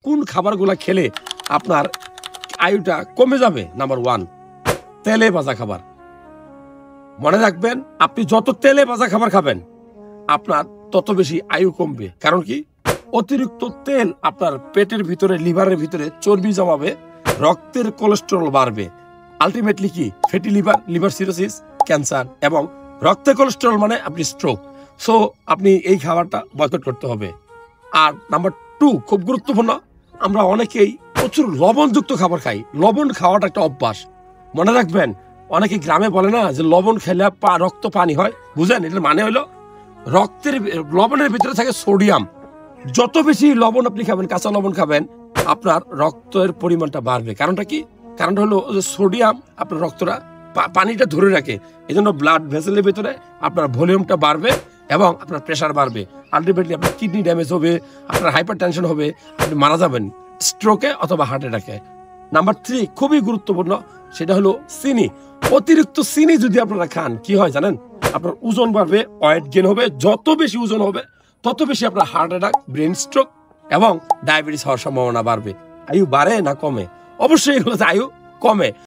কোন খাবারগুলো খেলে আপনার আয়ুটা কমে যাবে? নাম্বার 1, তেলে ভাজা খাবার। মনে রাখবেন, আপনি যত তেলে ভাজা খাবার খাবেন আপনার তত বেশি আয়ু কমবে। কারণ কি? অতিরিক্ত তেল আপনার পেটের ভিতরে, লিভারের ভিতরে চর্বি জমাবে, রক্তের কোলেস্টেরল বাড়বে। আলটিমেটলি কি? Fatty liver, liver cirrhosis, cancer, এবং রক্তে কোলেস্টেরল মানে আপনি স্ট্রোক। সো আপনি এই খাবারটা বয়কট করতে হবে। আর নাম্বার 2, খুব গুরুত্বপূর্ণ, আমরা অনেকেই প্রচুর লবণযুক্ত খাবার খাই। লবণ খাওয়াটা একটা অভ্যাস। মনে রাখবেন, অনেকে গ্রামে বলে না যে লবণ খেলে রক্ত পানি হয়। বুঝেন? এটার মানে হলো লবণের ভিতরে থাকে সোডিয়াম। যত বেশি লবণ আপনি খাবেন, কাঁচা লবণ খাবেন, আপনার রক্তের পরিমাণটা বাড়বে। কারণটা কি? কারণটা হলো সোডিয়াম আপনার রক্তটা পানিটা ধরে রাখে। এই জন্য ব্লাড ভেসেলের ভিতরে আপনার ভলিউমটা বাড়বে এবং আপনার প্রেশার বাড়বে। আলটিমেটলি আপনার কিডনি ড্যামেজ হবে, আপনার হাইপার টেনশন হবে, আপনি মারা যাবেন স্ট্রোকে অথবা হার্ট অ্যাটাকে। নাম্বার 3, খুবই গুরুত্বপূর্ণ, সেটা হলো চিনি। অতিরিক্ত চিনি যদি আপনারা খান, কি হয় জানেন? আপনার ওজন বাড়বে, ওয়েট গেইন হবে। যত বেশি ওজন হবে তত বেশি আপনার হার্ট অ্যাটাক, ব্রেন স্ট্রোক এবং ডায়াবেটিস হওয়ার সম্ভাবনা বাড়বে। আয়ু বাড়ে না কমে? অবশ্যই এগুলো আয়ু কমে।